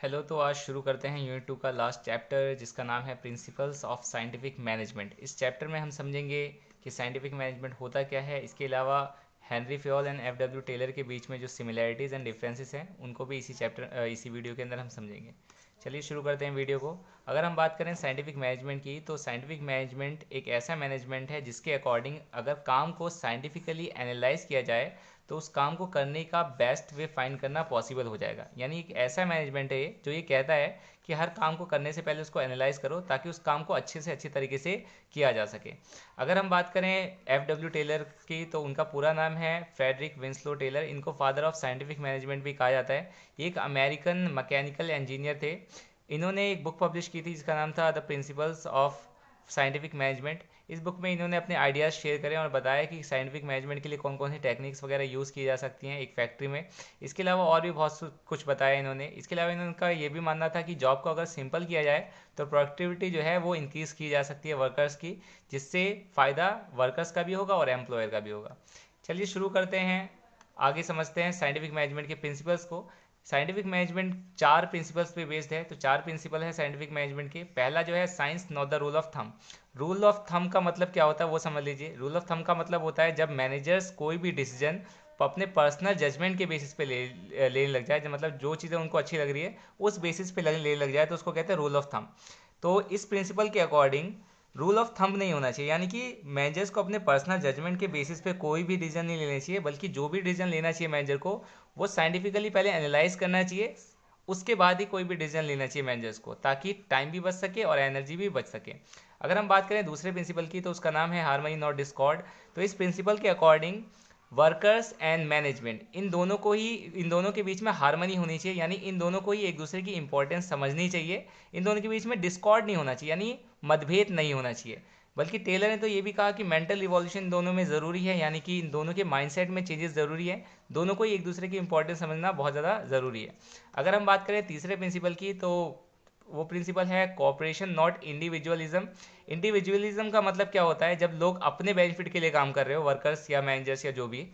Hello. तो आज शुरू करते हैं यूनिट 2 का लास्ट चैप्टर जिसका नाम है प्रिंसिपल्स ऑफ साइंटिफिक मैनेजमेंट। इस चैप्टर में हम समझेंगे कि साइंटिफिक मैनेजमेंट होता क्या है। इसके अलावा Henri Fayol and F W Taylor के बीच में जो सिमिलैरिटीज़ एंड डिफरेंसेस हैं उनको भी इसी वीडियो के अंदर हम समझेंगे। चलिए शुरू करते हैं वीडियो को। अगर हम बात करें साइंटिफिक मैनेजमेंट की, तो साइंटिफिक मैनेजमेंट एक ऐसा मैनेजमेंट है जिसके अकॉर्डिंग अगर काम को साइंटिफिकली एनालाइज किया जाए तो उस काम को करने का बेस्ट वे फाइंड करना पॉसिबल हो जाएगा। यानी एक ऐसा मैनेजमेंट है जो ये कहता है कि हर काम को करने से पहले उसको एनालाइज करो ताकि उस काम को अच्छे से अच्छे तरीके से किया जा सके। अगर हम बात करें एफ डब्ल्यू टेलर की, तो उनका पूरा नाम है फ्रेडरिक विंसलो टेलर। इनको फादर ऑफ साइंटिफिक मैनेजमेंट भी कहा जाता है। ये एक अमेरिकन मैकेनिकल इंजीनियर थे। इन्होंने एक बुक पब्लिश की थी जिसका नाम था the principles of scientific management. इस बुक में इन्होंने अपने आइडियाज़ शेयर करें और बताया कि साइंटिफिक मैनेजमेंट के लिए कौन कौन सी टेक्निक्स वगैरह यूज़ की जा सकती हैं एक फैक्ट्री में। इसके अलावा और भी बहुत कुछ बताया इन्होंने। इसके अलावा इनका ये भी मानना था कि जॉब को अगर सिंपल किया जाए तो प्रोडक्टिविटी जो है वो इंक्रीज़ की जा सकती है वर्कर्स की, जिससे फ़ायदा वर्कर्स का भी होगा और एम्प्लॉयर का भी होगा। चलिए शुरू करते हैं, आगे समझते हैं साइंटिफिक मैनेजमेंट के प्रिंसिपल्स को। साइंटिफिक मैनेजमेंट चार प्रिंसिपल्स पे बेस्ड है। तो चार प्रिंसिपल है साइंटिफिक मैनेजमेंट के। पहला जो है science not the rule of thumb. Rule of thumb का मतलब क्या होता है वो समझ लीजिए। रूल ऑफ थंब का मतलब होता है जब मैनेजर्स कोई भी डिसीजन अपने पर्सनल जजमेंट के बेसिस पे लेने लग जाए, मतलब जो चीज़ें उनको अच्छी लग रही है उस बेसिस पे लेने लग जाए तो उसको कहते हैं रूल ऑफ थंब। तो इस प्रिंसिपल के अकॉर्डिंग रूल ऑफ थंब नहीं होना चाहिए, यानी कि मैनेजर्स को अपने पर्सनल जजमेंट के बेसिस पे कोई भी डिसीजन नहीं लेना चाहिए, बल्कि जो भी डिसीजन लेना चाहिए मैनेजर को वो साइंटिफिकली पहले एनालाइज करना चाहिए। उसके बाद ही कोई भी डिसीजन लेना चाहिए मैनेजर्स को, ताकि टाइम भी बच सके और एनर्जी भी बच सके। अगर हम बात करें दूसरे प्रिंसिपल की, तो उसका नाम है हार्मनी नॉट डिस्कॉर्ड। तो इस प्रिंसिपल के अकॉर्डिंग वर्कर्स एंड मैनेजमेंट इन दोनों के बीच में हार्मनी होनी चाहिए, यानी इन दोनों को ही एक दूसरे की इंपॉर्टेंस समझनी चाहिए। इन दोनों के बीच में डिस्कॉर्ड नहीं होना चाहिए, यानी मतभेद नहीं होना चाहिए। बल्कि टेलर ने तो ये भी कहा कि मेंटल रिवॉल्यूशन दोनों में ज़रूरी है, यानी कि इन दोनों के माइंडसेट में चेंजेस ज़रूरी है। दोनों को ही एक दूसरे की इंपॉर्टेंस समझना बहुत ज़्यादा ज़रूरी है। अगर हम बात करें तीसरे प्रिंसिपल की, तो वो प्रिंसिपल है कॉपरेशन नॉट इंडिविजुअलिज्म। इंडिविजुअलिज्म का मतलब क्या होता है, जब लोग अपने बेनिफिट के लिए काम कर रहे हो, वर्कर्स या मैनेजर्स या जो भी।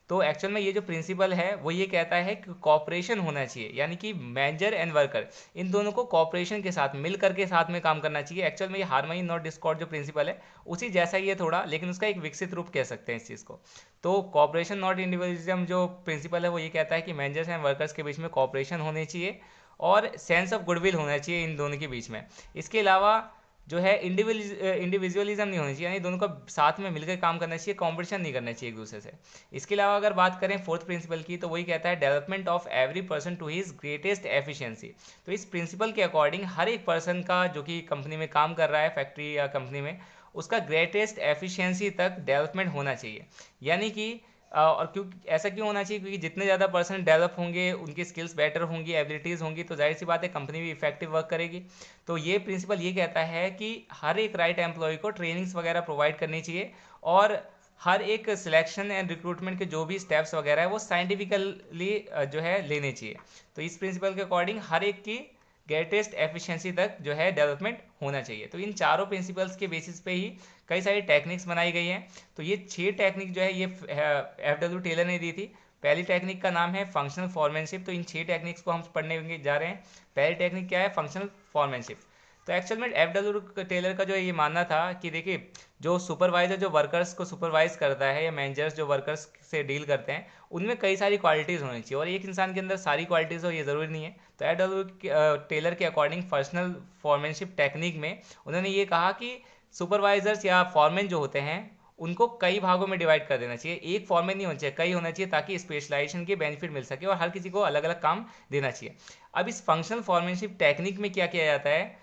तो एक्चुअल में ये जो प्रिंसिपल है वो ये कहता है कि कॉपरेशन होना चाहिए, यानी कि मैनेजर एंड वर्कर इन दोनों को कॉपरेशन के साथ मिल करके साथ में काम करना चाहिए। एक्चुअल में ये हार्मनी नॉट डिस्कॉर्ड जो प्रिंसिपल है उसी जैसा ही है थोड़ा, लेकिन उसका एक विकसित रूप कह सकते हैं इस चीज़ को। तो कॉपरेशन नॉट इंडिविजुअलिज्म जो प्रिंसिपल है वो ये कहता है कि मैनेजर्स एंड वर्कर्स के बीच में कॉपरेशन होनी चाहिए और सेंस ऑफ गुडविल होना चाहिए इन दोनों के बीच में। इसके अलावा जो है इंडिविजुअलिज्म नहीं होनी चाहिए, यानी दोनों को साथ में मिलकर काम करना चाहिए, कंपटीशन नहीं करना चाहिए एक दूसरे से। इसके अलावा अगर बात करें फोर्थ प्रिंसिपल की, तो वही कहता है development of every person to his greatest efficiency. तो इस प्रिंसिपल के अकॉर्डिंग हर एक पर्सन का जो कि कंपनी में काम कर रहा है, फैक्ट्री या कंपनी में, उसका ग्रेटेस्ट एफिशिएंसी तक डेवलपमेंट होना चाहिए। यानी कि और ऐसा क्यों होना चाहिए, क्योंकि जितने ज़्यादा पर्सन डेवलप होंगे, उनकी स्किल्स बेटर होंगी, एबिलिटीज़ होंगी, तो जाहिर सी बात है कंपनी भी इफेक्टिव वर्क करेगी। तो ये प्रिंसिपल ये कहता है कि हर एक राइट एम्प्लॉय को ट्रेनिंग्स वगैरह प्रोवाइड करनी चाहिए और हर एक सिलेक्शन एंड रिक्रूटमेंट के जो भी स्टेप्स वगैरह है वो साइंटिफिकली जो है लेने चाहिए। तो इस प्रिंसिपल के अकॉर्डिंग हर एक की ग्रेटेस्ट एफिशिएंसी तक जो है डेवलपमेंट होना चाहिए। तो इन चारों प्रिंसिपल्स के बेसिस पे ही कई सारी टेक्निक्स बनाई गई हैं। तो ये 6 टेक्निक जो है ये एफ डब्ल्यू टेलर ने दी थी। पहली टेक्निक का नाम है फंक्शनल फॉर्मेनशिप। तो इन 6 टेक्निक्स को हम पढ़ने जा रहे हैं। पहली टेक्निक क्या है, फंक्शनल फॉर्मेनशिप। तो एक्चुअल में एफ डब्ल्यू टेलर का जो ये मानना था कि देखिए, जो सुपरवाइजर जो वर्कर्स को सुपरवाइज करता है या मैनेजर्स जो वर्कर्स से डील करते हैं, उनमें कई सारी क्वालिटीज़ होनी चाहिए और एक इंसान के अंदर सारी क्वालिटीज़ हो ये ज़रूरी नहीं है। तो एफ डब्ल्यू टेलर के अकॉर्डिंग फंक्शनल फॉर्मेनशिप टेक्निक में उन्होंने ये कहा कि सुपरवाइजर्स या फॉरमैन जो होते हैं उनको कई भागों में डिवाइड कर देना चाहिए। एक फॉर्मेन नहीं होना चाहिए, कई होना चाहिए, ताकि स्पेशलाइजेशन के बेनिफिट मिल सके और हर किसी को अलग अलग काम देना चाहिए। अब इस फंक्शनल फॉर्मेनशिप टेक्निक में क्या किया जाता है,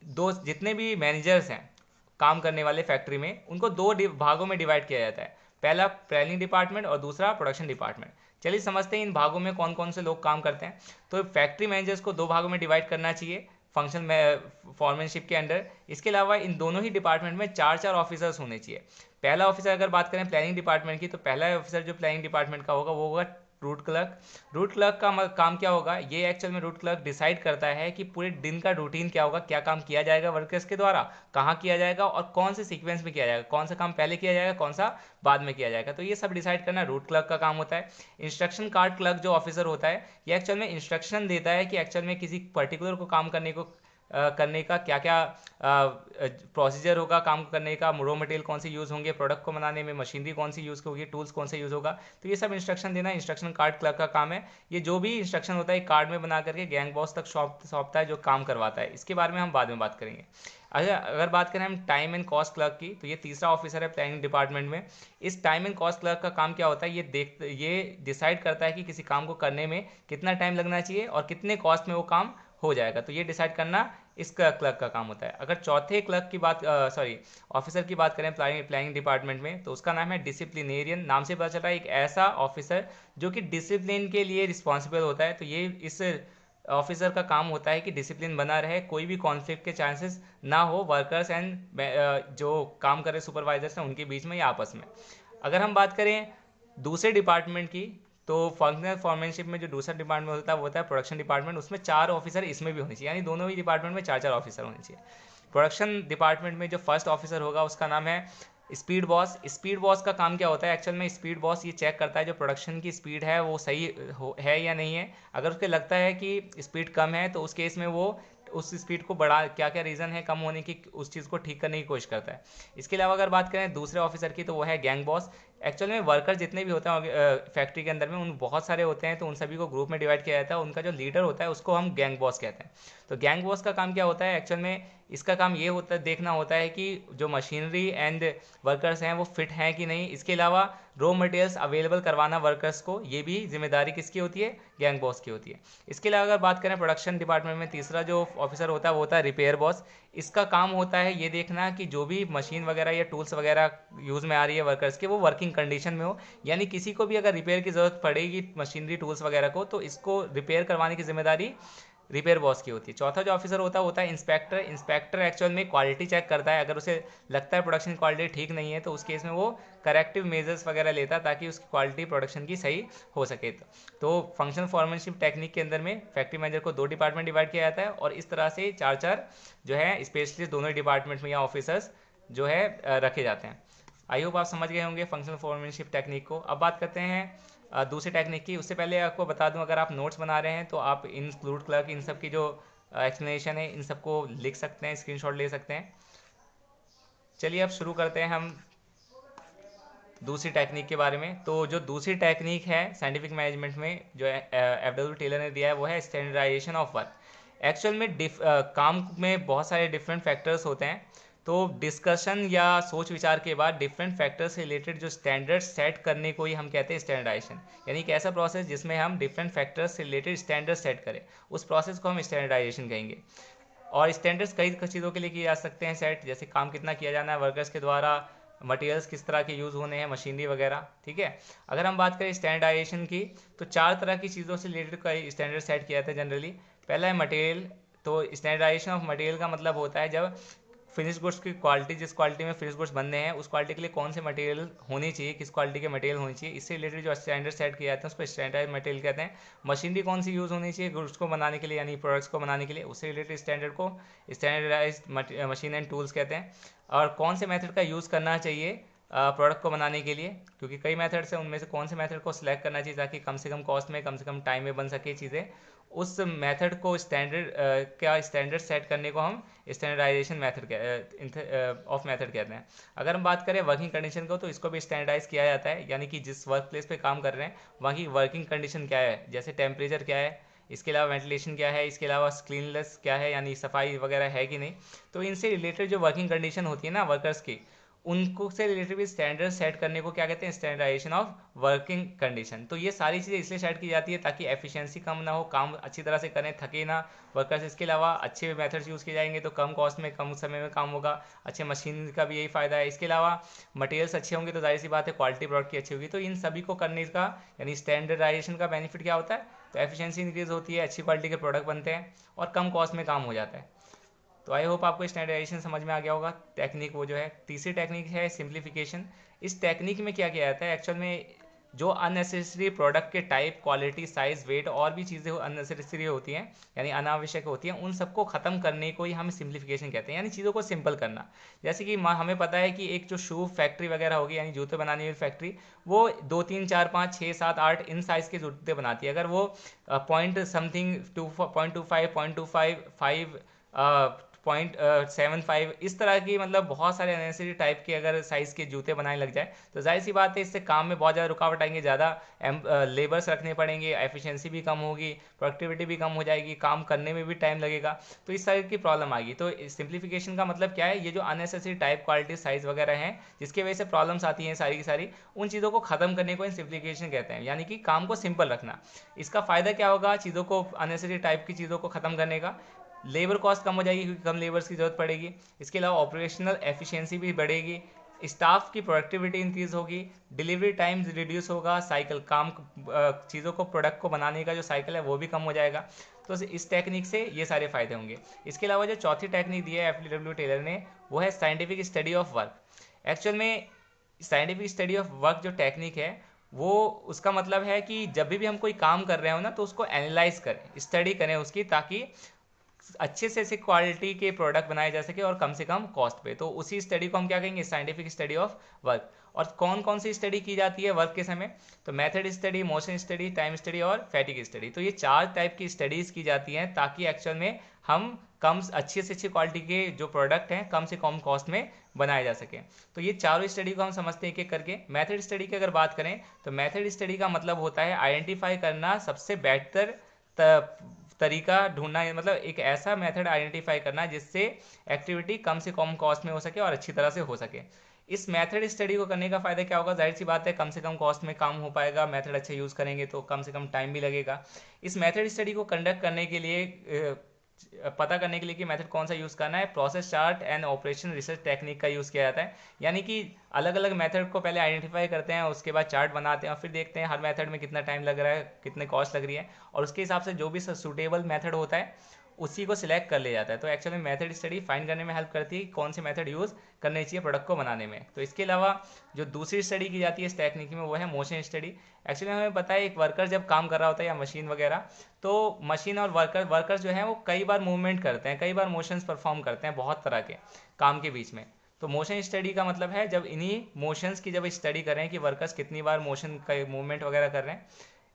दो जितने भी मैनेजर्स हैं काम करने वाले फैक्ट्री में, उनको दो भागों में डिवाइड किया जाता है। पहला प्लानिंग डिपार्टमेंट और दूसरा प्रोडक्शन डिपार्टमेंट। चलिए समझते हैं इन भागों में कौन कौन से लोग काम करते हैं। तो फैक्ट्री मैनेजर्स को दो भागों में डिवाइड करना चाहिए फंक्शनल फॉर्मेनशिप के अंडर। इसके अलावा इन दोनों ही डिपार्टमेंट में चार चार ऑफिसर्स होने चाहिए। पहला ऑफिसर अगर बात करें प्लानिंग डिपार्टमेंट की, तो पहला ऑफिसर जो प्लानिंग डिपार्टमेंट का होगा वो होगा रूट क्लर्क। रूट क्लर्क का काम क्या होगा, ये एक्चुअल में रूट क्लर्क डिसाइड करता है कि पूरे दिन का रूटीन क्या होगा, क्या काम किया जाएगा वर्कर्स के द्वारा, कहाँ किया जाएगा और कौन से सीक्वेंस में किया जाएगा, कौन सा काम पहले किया जाएगा, कौन सा बाद में किया जाएगा। तो ये सब डिसाइड करना रूट क्लर्क का काम होता है। इंस्ट्रक्शन कार्ड क्लर्क जो ऑफिसर होता है, ये एक्चुअल में इंस्ट्रक्शन देता है कि एक्चुअल में किसी पर्टिकुलर को काम करने का क्या क्या प्रोसीजर होगा, काम करने का, रॉ मटेरियल कौन से यूज़ होंगे प्रोडक्ट को बनाने में, मशीनरी कौन सी यूज़ होगी, टूल्स कौन से यूज़ होगा। तो ये सब इंस्ट्रक्शन देना इंस्ट्रक्शन कार्ड क्लर्क का काम है। ये जो भी इंस्ट्रक्शन होता है कार्ड में बना करके गैंग बॉस तक सौंपता है जो काम करवाता है। इसके बारे में हम बाद में बात करेंगे। अगर बात करें हम टाइम एंड कॉस्ट क्लर्क की, तो ये तीसरा ऑफिसर है प्लानिंग डिपार्टमेंट में। इस टाइम एंड कॉस्ट क्लर्क का काम क्या होता है, ये डिसाइड करता है कि किसी काम को करने में कितना टाइम लगना चाहिए और कितने कॉस्ट में वो काम हो जाएगा। तो ये डिसाइड करना इसका क्लर्क का काम होता है। अगर चौथे क्लर्क की बात ऑफिसर की बात करें प्लानिंग डिपार्टमेंट में, तो उसका नाम है डिसिप्लिनेरियन। नाम से पता चल रहा है एक ऐसा ऑफिसर जो कि डिसिप्लिन के लिए रिस्पॉन्सिबल होता है। तो ये इस ऑफिसर का काम होता है कि डिसिप्लिन बना रहे, कोई भी कॉन्फ्लिक्ट के चांसेस ना हो वर्कर्स एंड जो काम कर रहे सुपरवाइजर्स हैं उनके बीच में या आपस में। अगर हम बात करें दूसरे डिपार्टमेंट की, तो फंक्शनल फॉर्मेनशिप में जो दूसरा डिपार्टमेंट होता है वो होता है प्रोडक्शन डिपार्टमेंट। उसमें 4 ऑफिसर इसमें भी होने चाहिए, यानी दोनों ही डिपार्टमेंट में 4 ऑफिसर होने चाहिए। प्रोडक्शन डिपार्टमेंट में जो फर्स्ट ऑफिसर होगा उसका नाम है स्पीड बॉस। स्पीड बॉस का काम क्या होता है, एक्चुअल में स्पीड बॉस ये चेक करता है जो प्रोडक्शन की स्पीड है वो सही है या नहीं है। अगर उसको लगता है कि स्पीड कम है तो उस केस में वो उस स्पीड को बढ़ा, क्या क्या रीज़न है कम होने की, उस चीज़ को ठीक करने की कोशिश करता है। इसके अलावा अगर बात करें दूसरे ऑफिसर की, तो वो है गैंग बॉस। एक्चुअल में वर्कर जितने भी होते हैं फैक्ट्री के अंदर में, उन बहुत सारे होते हैं, तो उन सभी को ग्रुप में डिवाइड किया जाता है। उनका जो लीडर होता है उसको हम गैंग बॉस कहते हैं। तो गैंग बॉस का काम क्या होता है, एक्चुअल में इसका काम ये होता है, देखना होता है कि जो मशीनरी एंड वर्कर्स हैं वो फिट हैं कि नहीं। इसके अलावा रॉ मटेरियल्स अवेलेबल करवाना वर्कर्स को, ये भी जिम्मेदारी किसकी होती है, गैंग बॉस की होती है। इसके अलावा अगर बात करें प्रोडक्शन डिपार्टमेंट में, तीसरा जो ऑफिसर होता है वो होता है रिपेयर बॉस। इसका काम होता है ये देखना कि जो भी मशीन वगैरह या टूल्स वगैरह यूज़ में आ रही है वर्कर्स के, वो वर्किंग कंडीशन में हो। यानी किसी को भी अगर रिपेयर की ज़रूरत पड़ेगी मशीनरी टूल्स वगैरह को, तो इसको रिपेयर करवाने की जिम्मेदारी रिपेयर बॉस की होती है। चौथा जो ऑफिसर होता है इंस्पेक्टर। इंस्पेक्टर एक्चुअल में क्वालिटी चेक करता है। अगर उसे लगता है प्रोडक्शन क्वालिटी ठीक नहीं है तो उस केस में वो करेक्टिव मेजर्स वगैरह लेता है ताकि उसकी क्वालिटी प्रोडक्शन की सही हो सके। तो फंक्शनल फॉर्मनशिप टेक्निक के अंदर में फैक्ट्री मैनेजर को 2 डिपार्टमेंट डिवाइड किया जाता है और इस तरह से 4 जो है स्पेशलिस्ट दोनों डिपार्टमेंट में या ऑफिसर्स जो है रखे जाते हैं। आई होप आप समझ गए होंगे फंक्शनल फॉर्मनशिप टेक्निक को। अब बात करते हैं दूसरी टेक्निक की। उससे पहले आपको बता दूं, अगर आप नोट्स बना रहे हैं तो आप इन फ्लूट क्लर्क इन सब की जो एक्सप्लेनेशन है इन सबको लिख सकते हैं, स्क्रीनशॉट ले सकते हैं। चलिए अब शुरू करते हैं हम दूसरी टेक्निक के बारे में। तो जो दूसरी टेक्निक है साइंटिफिक मैनेजमेंट में जो एफडब्ल्यू टेलर ने दिया है वो है स्टैंडर्डाइजेशन ऑफ वर्क। एक्चुअल में काम में बहुत सारे डिफरेंट फैक्टर्स होते हैं, तो डिस्कशन या सोच विचार के बाद डिफरेंट फैक्टर्स से रिलेटेड जो स्टैंडर्ड सेट करने को ही हम कहते हैं स्टैंडर्डाइजेशन। यानी कि ऐसा प्रोसेस जिसमें हम डिफरेंट फैक्टर्स से रिलेटेड स्टैंडर्ड सेट करें, उस प्रोसेस को हम स्टैंडर्डाइजेशन कहेंगे। और स्टैंडर्ड्स कई चीज़ों के लिए किए जा सकते हैं सेट, जैसे काम कितना किया जाना है वर्कर्स के द्वारा, मटेरियल्स किस तरह के यूज़ होने हैं, मशीनरी वगैरह। ठीक है। अगर हम बात करें स्टैंडर्डाइजेशन की, तो 4 तरह की चीज़ों से रिलेटेड कई स्टैंडर्ड सेट किया जाता है जनरली। पहला है मटेरियल। तो स्टैंडर्डाइजेशन ऑफ मटेरियल का मतलब होता है जब फिनिश गुड्स की क्वालिटी, जिस क्वालिटी में फिनिश गुड्स बनने हैं उस क्वालिटी के लिए कौन से मटेरियल होनी चाहिए, किस क्वालिटी के मटेरियल होनी चाहिए, इससे रिलेटेड जो स्टैंडर्ड सेट किए जाते हैं उसको स्टैंडर्ड मटेरियल कहते हैं। मशीनरी कौन सी यूज़ होनी चाहिए गुड्स को बनाने के लिए, यानी प्रोडक्ट्स को बनाने के लिए, उससे रिलेटेड स्टैंडर्ड को स्टैंडर्डाइज मशीन एंड टूल्स कहते हैं। और कौन से मेथड का यूज़ करना चाहिए प्रोडक्ट को बनाने के लिए, क्योंकि कई मेथड्स हैं, उनमें से कौन से मेथड को सिलेक्ट करना चाहिए ताकि कम से कम कॉस्ट में कम से कम टाइम में बन सके चीज़ें, उस मेथड को स्टैंडर्ड सेट करने को हम स्टैंडर्डाइजेशन मेथड ऑफ मेथड कहते हैं। अगर हम बात करें वर्किंग कंडीशन को, तो इसको भी स्टैंडर्डाइज किया जाता है, यानी कि जिस वर्क प्लेस पे काम कर रहे हैं वहाँ की वर्किंग कंडीशन क्या है, जैसे टेम्परेचर क्या है, इसके अलावा वेंटिलेशन क्या है, इसके अलावा क्लीननेस क्या है, यानी सफाई वगैरह है कि नहीं। तो इनसे रिलेटेड जो वर्किंग कंडीशन होती है ना वर्कर्स की, उनको से रिलेटेड भी स्टैंडर्ड सेट करने को क्या कहते हैं, स्टैंडर्डाइजेशन ऑफ वर्किंग कंडीशन। तो ये सारी चीज़ें इसलिए सेट की जाती है ताकि एफिशिएंसी कम ना हो, काम अच्छी तरह से करें, थके ना वर्कर्स। इसके अलावा अच्छे मेथड्स यूज़ किए जाएंगे तो कम कॉस्ट में कम समय में काम होगा, अच्छे मशीन का भी यही फ़ायदा है। इसके अलावा मटेरियल्स अच्छे होंगे तो जाहिर सी बात है क्वालिटी प्रोडक्ट की अच्छी होगी। तो इन सभी को करने का यानी स्टैंडर्डाइजेशन का बेनिफिट क्या होता है, तो एफिशिएंसी इंक्रीज होती है, अच्छी क्वालिटी के प्रोडक्ट बनते हैं और कम कॉस्ट में काम हो जाता है। तो आई होप आपको स्टैंडर्डाइजेशन समझ में आ गया होगा। टेक्निक वो जो है तीसरी टेक्निक है सिंप्लीफिकेशन। इस टेक्निक में क्या किया जाता है, एक्चुअल में जो अननेसेसरी प्रोडक्ट के टाइप, क्वालिटी, साइज, वेट और भी चीज़ें अननेसेसरी होती हैं यानी अनावश्यक होती हैं, उन सबको ख़त्म करने को ही हम सिंप्लीफिकेशन कहते हैं, यानी चीज़ों को सिंपल करना। जैसे कि हमें पता है कि एक जो शू फैक्ट्री वगैरह होगी यानी जूते बनाने वाली फैक्ट्री, वो 2 3 4 5 6 7 8 इन साइज़ के जूते बनाती है। अगर वो पॉइंट समथिंग 2.25 0.25 0.75 इस तरह की मतलब बहुत सारे अननेसेसरी टाइप के अगर साइज़ के जूते बनाने लग जाए तो जाहिर सी बात है इससे काम में बहुत ज़्यादा रुकावट आएंगे, ज़्यादा लेबर्स रखने पड़ेंगे, एफिशिएंसी भी कम होगी, प्रोडक्टिविटी भी कम हो जाएगी, काम करने में भी टाइम लगेगा, तो इस तरह की प्रॉब्लम आएगी। तो सिंप्लीफिकेशन का मतलब क्या है, ये जो अननेसेसरी टाइप, क्वालिटी, साइज़ वगैरह हैं जिसकी वजह से प्रॉब्लम्स आती हैं सारी की सारी, उन चीज़ों को ख़त्म करने को सिंप्लीफिकेशन कहते हैं, यानी कि काम को सिंपल रखना। इसका फ़ायदा क्या होगा चीज़ों को, अननेसेसरी टाइप की चीज़ों को ख़त्म करने का? लेबर कॉस्ट कम हो जाएगी क्योंकि कम लेबर्स की ज़रूरत पड़ेगी। इसके अलावा ऑपरेशनल एफिशिएंसी भी बढ़ेगी, स्टाफ की प्रोडक्टिविटी इंक्रीज होगी, डिलीवरी टाइम रिड्यूस होगा, साइकिल काम चीज़ों को, प्रोडक्ट को बनाने का जो साइकिल है वो भी कम हो जाएगा। तो इस टेक्निक से ये सारे फायदे होंगे। इसके अलावा जो चौथी टेक्निक दी है FW टेलर ने, वो है scientific study of work. Actual में साइंटिफिक स्टडी ऑफ वर्क जो टेक्निक है वो, उसका मतलब है कि जब भी हम कोई काम कर रहे हो ना तो उसको एनालाइज करें, स्टडी करें उसकी, ताकि अच्छे से ऐसे क्वालिटी के प्रोडक्ट बनाए जा सके और कम से कम कॉस्ट पे। तो उसी स्टडी को हम क्या कहेंगे, साइंटिफिक स्टडी ऑफ वर्क। और कौन कौन सी स्टडी की जाती है वर्क के समय, तो method study, motion study, time study और फैटिग स्टडी। तो ये 4 टाइप की स्टडीज की जाती हैं ताकि एक्चुअल में हम कम अच्छे से अच्छी क्वालिटी के जो प्रोडक्ट हैं कम से कम कॉस्ट में बनाए जा सके। तो ये चारों स्टडी को हम समझते हैं एक एक करके। मेथड स्टडी की अगर बात करें तो मेथड स्टडी का मतलब होता है आइडेंटिफाई करना सबसे बेहतर तरीका ढूंढना, मतलब एक ऐसा मेथड आइडेंटिफाई करना जिससे एक्टिविटी कम से कम कॉस्ट में हो सके और अच्छी तरह से हो सके। इस मेथड स्टडी को करने का फ़ायदा क्या होगा, जाहिर सी बात है कम से कम कॉस्ट में काम हो पाएगा, मेथड अच्छे यूज़ करेंगे तो कम से कम टाइम भी लगेगा। इस मेथड स्टडी को कंडक्ट करने के लिए पता करने के लिए कि मेथड कौन सा यूज़ करना है, process chart and operation research technique का यूज़ किया जाता है। यानी कि अलग अलग मेथड को पहले आइडेंटिफाई करते हैं, उसके बाद चार्ट बनाते हैं और फिर देखते हैं हर मेथड में कितना टाइम लग रहा है, कितने कॉस्ट लग रही है, और उसके हिसाब से जो भी सूटेबल मेथड होता है उसी को सिलेक्ट कर लिया जाता है। तो एक्चुअली मेथड स्टडी फाइंड करने में हेल्प करती है कि कौन से मेथड यूज़ करने चाहिए प्रोडक्ट को बनाने में। तो इसके अलावा जो दूसरी स्टडी की जाती है इस टेक्निक में वो है मोशन स्टडी। एक्चुअली हमें पता है एक वर्कर जब काम कर रहा होता है या मशीन वगैरह, तो मशीन और वर्कर जो है वो कई बार मूवमेंट करते हैं, कई बार मोशंस परफॉर्म करते हैं बहुत तरह के काम के बीच में। तो मोशन स्टडी का मतलब है जब इन्हीं मोशंस की जब स्टडी करें कि वर्कर्स कितनी बार मोशन का मूवमेंट वगैरह कर रहे हैं,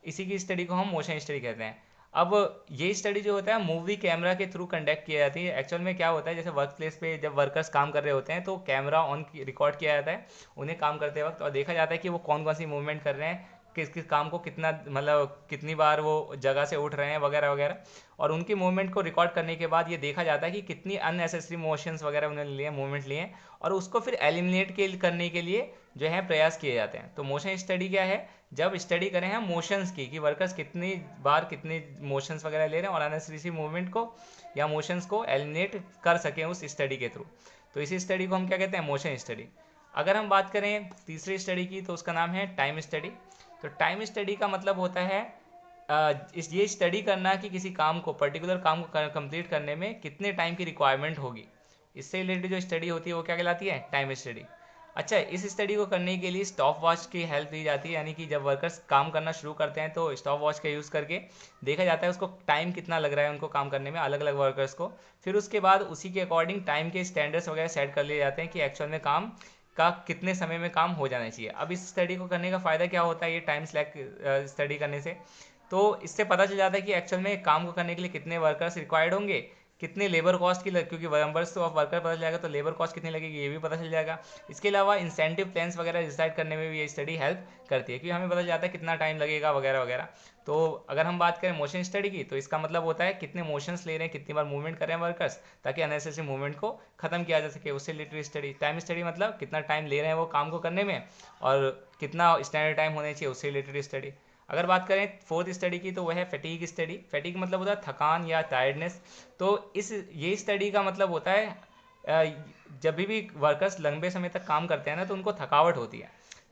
इसी की स्टडी को हम मोशन स्टडी कहते हैं। अब ये स्टडी जो होता है मूवी कैमरा के थ्रू कंडक्ट किया जाती है। एक्चुअल में क्या होता है, जैसे वर्क प्लेस पे जब वर्कर्स काम कर रहे होते हैं तो कैमरा ऑन रिकॉर्ड किया जाता है उन्हें काम करते वक्त, और देखा जाता है कि वो कौन कौन सी मूवमेंट कर रहे हैं, किस किस काम को कितना, मतलब कितनी बार वो जगह से उठ रहे हैं वगैरह वगैरह। और उनकी मूवमेंट को रिकॉर्ड करने के बाद ये देखा जाता है कि कितनी अननेसेसरी मोशंस वगैरह उन्होंने लिए, मूवमेंट लिए, और उसको फिर एलिमिनेट करने के लिए जो है प्रयास किए जाते हैं। तो मोशन स्टडी क्या है, जब स्टडी करें हम मोशंस की कि वर्कर्स कितनी बार कितने मोशंस वगैरह ले रहे हैं और अननेसेसरी मूवमेंट को या मोशंस को एलिमिनेट कर सकें उस स्टडी के थ्रू। तो इसी स्टडी को हम क्या कहते हैं, मोशन स्टडी। अगर हम बात करें तीसरी स्टडी की तो उसका नाम है टाइम स्टडी। तो टाइम स्टडी का मतलब होता है ये स्टडी करना कि किसी काम को, पर्टिकुलर काम को कंप्लीट करने में कितने टाइम की रिक्वायरमेंट होगी। इससे रिलेटेड जो स्टडी होती है वो क्या कहलाती है, टाइम स्टडी। अच्छा, इस स्टडी को करने के लिए स्टॉप वॉच की हेल्प ली जाती है, यानी कि जब वर्कर्स काम करना शुरू करते हैं तो स्टॉप वॉच का यूज़ करके देखा जाता है उसको टाइम कितना लग रहा है उनको काम करने में, अलग अलग वर्कर्स को। फिर उसके बाद उसी के अकॉर्डिंग टाइम के स्टैंडर्ड्स वगैरह सेट कर लिए जाते हैं कि एक्चुअल में काम का कितने समय में काम हो जाना चाहिए। अब इस स्टडी को करने का फ़ायदा क्या होता है, ये टाइम सेलेक्ट स्टडी करने से, तो इससे पता चल जाता है कि एक्चुअल में काम को करने के लिए कितने वर्कर्स रिक्वायर्ड होंगे, कितने लेबर कॉस्ट की क्योंकि नंबर्स ऑफ वर्कर पता चल जाएगा तो लेबर कॉस्ट कितनी लगेगी ये भी पता चल जाएगा। इसके अलावा इंसेंटिव प्लान्स वगैरह डिसाइड करने में भी ये स्टडी हेल्प करती है, क्योंकि हमें पता चल जाता है कितना टाइम लगेगा वगैरह वगैरह। तो अगर हम बात करें मोशन स्टडी की तो इसका मतलब होता है कितने मोशंस ले रहे हैं, कितनी बार मूवमेंट कर रहे हैं वर्कर्स, ताकि अननेसेसरी मूवमेंट को खत्म किया जा सके, उससे रिलेटेड स्टडी। टाइम स्टडी मतलब कितना टाइम ले रहे हैं वो काम को करने में और कितना स्टैंडर्ड टाइम होना चाहिए, उससे रिलेटेड स्टडी। अगर बात करें फोर्थ स्टडी की तो वह है फैटीग स्टडी। फैटीग मतलब होता है थकान या टायर्डनेस। तो ये स्टडी का मतलब होता है जब भी वर्कर्स लंबे समय तक काम करते हैं ना तो उनको थकावट होती है,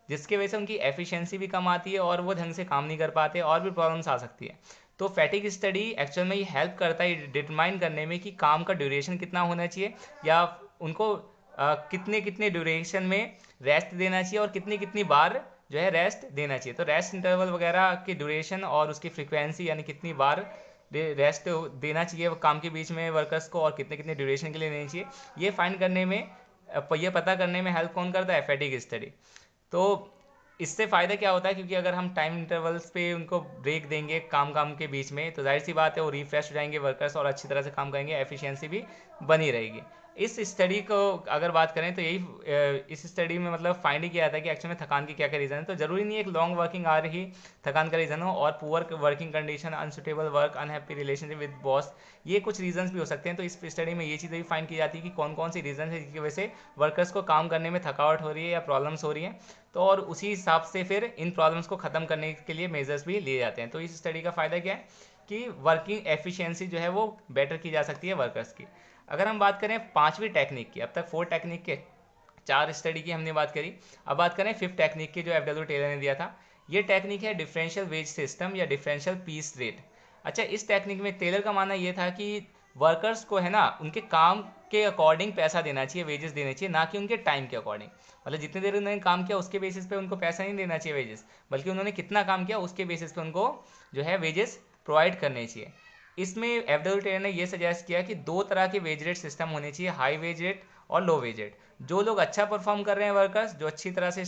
जिसकी वजह से उनकी एफिशिएंसी भी कम आती है और वो ढंग से काम नहीं कर पाते और भी प्रॉब्लम्स आ सकती है। तो फैटीग स्टडी एक्चुअल में ये हेल्प करता है डिटरमाइन करने में कि काम का ड्यूरेशन कितना होना चाहिए या उनको कितने कितने ड्यूरेशन में रेस्ट देना चाहिए और कितनी कितनी बार जो है रेस्ट देना चाहिए। तो रेस्ट इंटरवल वगैरह की ड्यूरेशन और उसकी फ्रीक्वेंसी, यानी कितनी बार रेस्ट देना चाहिए काम के बीच में वर्कर्स को और कितने कितने ड्यूरेशन के लिए देनी चाहिए, ये फाइंड करने में, ये पता करने में हेल्प कौन करता है? Fatigue study. तो इससे फ़ायदा क्या होता है, क्योंकि अगर हम टाइम इंटरवल्स पे उनको ब्रेक देंगे काम काम के बीच में, तो जाहिर सी बात है वो रिफ्रेश हो जाएंगे वर्कर्स और अच्छी तरह से काम करेंगे, एफिशिएंसी भी बनी रहेगी। इस स्टडी को अगर बात करें तो यही इस स्टडी में मतलब फाइंड ही किया था कि एक्चुअल में थकान की क्या क्या रीज़न है। तो ज़रूरी नहीं है एक लॉन्ग वर्किंग आवर ही थकान का रीज़न हो, और poor working condition, unsuitable work, unhappy relationship with boss, ये कुछ रीजंस भी हो सकते हैं। तो इस स्टडी में ये चीज़ें भी फाइंड की जाती है कि कौन कौन सी रीज़न है जिसकी वजह से वर्कर्स को काम करने में थकावट हो रही है या प्रॉब्लम्स हो रही हैं। तो और उसी हिसाब से फिर इन प्रॉब्लम्स को ख़त्म करने के लिए मेजर्स भी लिए जाते हैं। तो इस स्टडी का फ़ायदा क्या है कि वर्किंग एफिशिएंसी जो है वो बेटर की जा सकती है वर्कर्स की। अगर हम बात करें पांचवी टेक्निक की, अब तक 4 टेक्निक के 4 स्टडी की हमने बात करी, अब बात करें 5th टेक्निक की जो एफडब्ल्यू टेलर ने दिया था। ये टेक्निक है डिफरेंशियल वेज सिस्टम या डिफरेंशियल पीस रेट। अच्छा, इस टेक्निक में टेलर का मानना ये था कि वर्कर्स को है ना उनके काम के अकॉर्डिंग पैसा देना चाहिए, वेजेस देने चाहिए, ना कि उनके टाइम के अकॉर्डिंग। मतलब जितनी देर उन्होंने काम किया उसके बेसिस पे उनको पैसा नहीं देना चाहिए वेजेस, बल्कि उन्होंने कितना काम किया उसके बेसिस पे उनको जो है वेजेस प्रोवाइड करने चाहिए। इसमें एफडब्ल्यू टेलर ने ये सजेस्ट किया कि दो तरह के वेज रेट सिस्टम होने चाहिए, हाई वेज रेट और लो वेज रेट। जो लोग अच्छा परफॉर्म कर रहे हैं वर्कर्स, जो अच्छी तरह से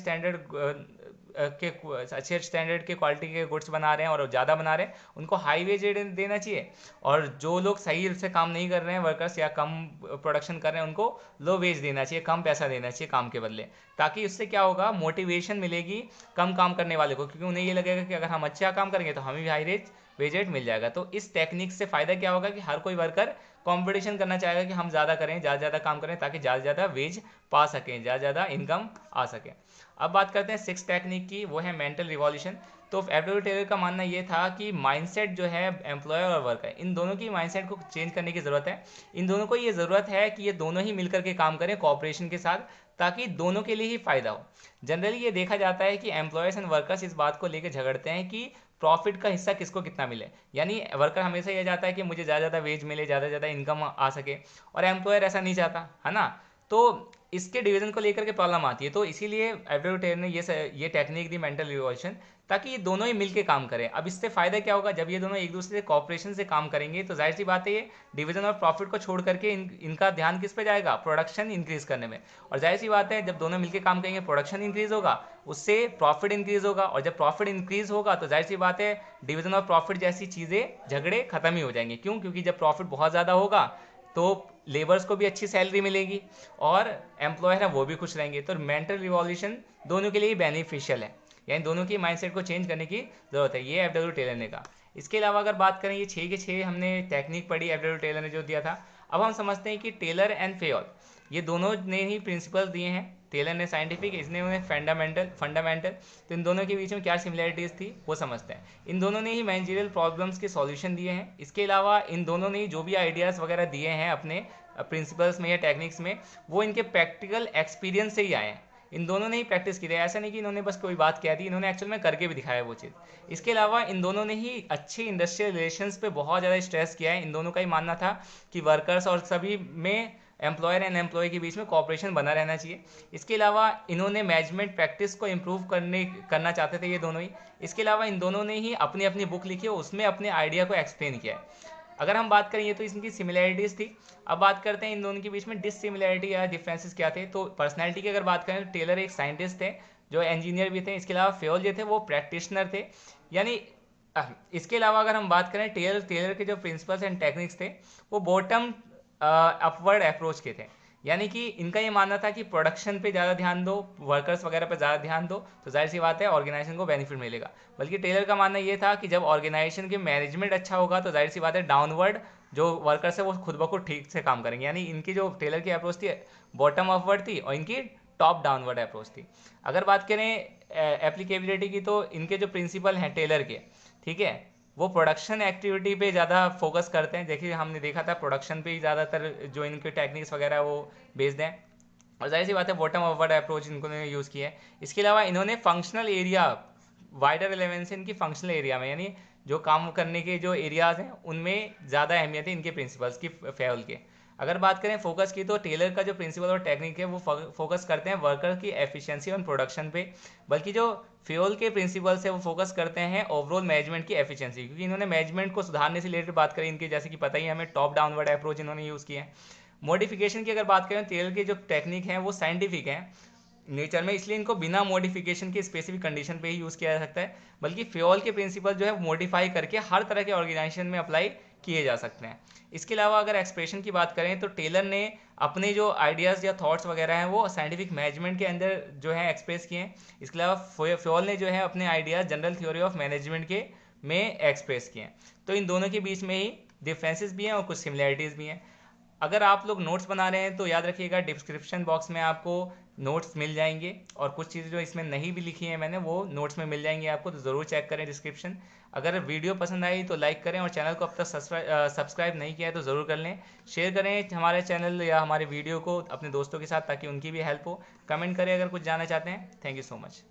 अच्छे स्टैंडर्ड के क्वालिटी के गुड्स बना रहे हैं और ज़्यादा बना रहे हैं, उनको हाई वेज रेट देना चाहिए। और जो लोग सही से काम नहीं कर रहे हैं वर्कर्स या कम प्रोडक्शन कर रहे हैं, उनको लो वेज देना चाहिए, कम पैसा देना चाहिए काम के बदले। ताकि उससे क्या होगा, मोटिवेशन मिलेगी कम काम करने वाले को, क्योंकि उन्हें ये लगेगा कि अगर हम अच्छा काम करेंगे तो हमें भी हाई वेज रेट मिल जाएगा। तो इस टेक्निक से फ़ायदा क्या होगा कि हर कोई वर्कर कंपटीशन करना चाहेगा कि हम ज़्यादा करें, ज़्यादा ज़्यादा काम करें, ताकि ज़्यादा ज़्यादा वेज पा सकें, ज़्यादा ज़्यादा इनकम आ सके। अब बात करते हैं 6th टेक्निक की, वो है मेंटल रिवॉल्यूशन। तो एफडब्ल्यू टेलर का मानना ये था कि माइंडसेट जो है एम्प्लॉयर और वर्कर, इन दोनों की माइंडसेट को चेंज करने की ज़रूरत है। इन दोनों को ये ज़रूरत है कि ये दोनों ही मिलकर के काम करें कोऑपरेशन के साथ, ताकि दोनों के लिए ही फ़ायदा हो। जनरली ये देखा जाता है कि एम्प्लॉयर्स एंड वर्कर्स इस बात को लेकर झगड़ते हैं कि प्रॉफिट का हिस्सा किसको कितना मिले। यानी वर्कर हमेशा ये चाहता है कि मुझे ज़्यादा ज़्यादा वेज मिले, ज़्यादा ज़्यादा इनकम आ सके, और एम्प्लॉयर ऐसा नहीं चाहता, है ना। तो इसके डिवीजन को लेकर के प्रॉब्लम आती है। तो इसीलिए एफडब्ल्यू टेलर ने ये टेक्निक दी, मेंटल रिवॉल्यूशन, ताकि ये दोनों ही मिलके काम करें। अब इससे फायदा क्या होगा, जब ये दोनों एक दूसरे से कॉपरेशन से काम करेंगे तो जाहिर सी बात है ये डिवीजन और प्रॉफिट को छोड़ करके इनका ध्यान किस पे जाएगा, प्रोडक्शन इंक्रीज करने में। और जाहिर सी बात है जब दोनों मिलकर काम करेंगे प्रोडक्शन इंक्रीज होगा, उससे प्रॉफिट इंक्रीज होगा, और जब प्रॉफिट इंक्रीज होगा तो जाहिर सी बात है डिवीजन और प्रॉफिट जैसी चीज़ें झगड़े खत्म ही हो जाएंगे। क्यों? क्योंकि जब प्रॉफिट बहुत ज़्यादा होगा तो लेबर्स को भी अच्छी सैलरी मिलेगी और एम्प्लॉयर है वो भी खुश रहेंगे। तो मेंटल रिवॉल्यूशन दोनों के लिए बेनिफिशियल है, यानी दोनों की माइंडसेट को चेंज करने की जरूरत है, ये एफडब्ल्यू टेलर ने कहा। इसके अलावा अगर बात करें, ये 6 के 6 हमने टेक्निक पढ़ी एफडब्ल्यू टेलर ने जो दिया था। अब हम समझते हैं कि टेलर एंड फेयोल, ये दोनों ने ही प्रिंसिपल दिए हैं। टेलर ने साइंटिफिक, इसने उन्हें फंडामेंटल। तो इन दोनों के बीच में क्या सिमिलरिटीज़ थी वो समझते हैं। इन दोनों ने ही मैनेजरियल प्रॉब्लम्स के सॉल्यूशन दिए हैं। इसके अलावा इन दोनों ने ही जो भी आइडियाज़ वगैरह दिए हैं अपने प्रिंसिपल्स में या टेक्निक्स में, वो इनके प्रैक्टिकल एक्सपीरियंस से ही आए हैं। इन दोनों ने ही प्रैक्टिस की थी, ऐसा नहीं कि इन्होंने बस कोई बात कह दी, इन्होंने एक्चुअल में करके भी दिखाया वो चीज़। इसके अलावा इन दोनों ने ही अच्छे इंडस्ट्रियल रिलेशंस पे बहुत ज़्यादा स्ट्रेस किया है। इन दोनों का ही मानना था कि वर्कर्स और सभी में, एम्प्लॉयर एंड एम्प्लॉय के बीच में कॉपरेशन बना रहना चाहिए। इसके अलावा इन्होंने मैनेजमेंट प्रैक्टिस को इम्प्रूव करना चाहते थे ये दोनों ही। इसके अलावा इन दोनों ने ही अपनी अपनी बुक लिखी है, उसमें अपने आइडिया को एक्सप्लेन किया है। अगर हम बात करें, ये तो इनकी सिमिलैरिटीज़ थी। अब बात करते हैं इन दोनों के बीच में डिससिमिलैरिटी या डिफरेंसेस क्या थे। तो पर्सनैलिटी की अगर बात करें तो टेलर एक साइंटिस्ट थे जो इंजीनियर भी थे। इसके अलावा फेयोल जो थे वो प्रैक्टिशनर थे। यानी इसके अलावा अगर हम बात करें, टेलर के जो प्रिंसिपल्स एंड टेक्निक्स थे वो बॉटम अपवर्ड अप्रोच के थे। यानी कि इनका ये मानना था कि प्रोडक्शन पे ज़्यादा ध्यान दो, वर्कर्स वगैरह पे ज़्यादा ध्यान दो, तो जाहिर सी बात है ऑर्गेनाइजेशन को बेनिफिट मिलेगा। बल्कि टेलर का मानना ये था कि जब ऑर्गेनाइजेशन की मैनेजमेंट अच्छा होगा तो जाहिर सी बात है डाउनवर्ड जो वर्कर्स है वो खुद ब खुद ठीक से काम करेंगे। यानी इनकी जो टेलर की अप्रोच थी बॉटम अपवर्ड थी और इनकी टॉप डाउनवर्ड अप्रोच थी। अगर बात करें एप्लीकेबिलिटी की, तो इनके जो प्रिंसिपल हैं टेलर के, ठीक है, वो प्रोडक्शन एक्टिविटी पे ज़्यादा फोकस करते हैं। देखिए हमने देखा था प्रोडक्शन पे ही ज़्यादातर जो इनके टेक्निक्स वगैरह वो बेस्ड हैं, और जाहिर सी बात है बॉटम अपवर्ड अप्रोच इन्होंने यूज़ किया है। इसके अलावा इन्होंने फंक्शनल एरिया, वाइडर रिलेवेंस इनकी फंक्शनल एरिया में, यानी जो काम करने के जो एरियाज़ हैं उनमें ज़्यादा अहमियत है इनके प्रिंसिपल्स की, फेयोल के। अगर बात करें फोकस की, तो टेलर का जो प्रिंसिपल और टेक्निक है वो फोकस करते हैं वर्कर की एफिशिएंसी और प्रोडक्शन पे, बल्कि जो फ्योल के प्रिंसिपल्स है वो फोकस करते हैं ओवरऑल मैनेजमेंट की एफिशिएंसी, क्योंकि इन्होंने मैनेजमेंट को सुधारने से रिलेटेड बात करी इनके, जैसे कि पता ही है हमें टॉप डाउनवर्ड अप्रोच इन्होंने यूज़ किया है। मॉडिफिकेशन की अगर बात करें, टेलर की जो टेक्निक है वो साइंटिफिक है नेचर में, इसलिए इनको बिना मॉडिफिकेशन के स्पेसिफिक कंडीशन पे ही यूज़ किया जा सकता है, बल्कि फ्योल के प्रिंसिपल जो है मॉडिफाई करके हर तरह के ऑर्गेनाइजेशन में अप्लाई किए जा सकते हैं। इसके अलावा अगर एक्सप्रेशन की बात करें, तो टेलर ने अपने जो आइडियाज़ या थॉट्स वगैरह हैं वो साइंटिफिक मैनेजमेंट के अंदर जो है एक्सप्रेस किए हैं। इसके अलावा फ्योल ने जो है अपने ideas general theory of management के में एक्सप्रेस किए हैं। तो इन दोनों के बीच में ही डिफरेंसेस भी हैं और कुछ सिमिलैरिटीज़ भी हैं। अगर आप लोग नोट्स बना रहे हैं तो याद रखिएगा डिस्क्रिप्शन बॉक्स में आपको नोट्स मिल जाएंगे, और कुछ चीज़ें जो इसमें नहीं भी लिखी हैं मैंने वो नोट्स में मिल जाएंगी आपको, तो ज़रूर चेक करें डिस्क्रिप्शन। अगर वीडियो पसंद आई तो लाइक करें, और चैनल को अब तक सब्सक्राइब नहीं किया है तो ज़रूर कर लें। शेयर करें हमारे चैनल या हमारे वीडियो को अपने दोस्तों के साथ, ताकि उनकी भी हेल्प हो। कमेंट करें अगर कुछ जानना चाहते हैं। Thank you so much.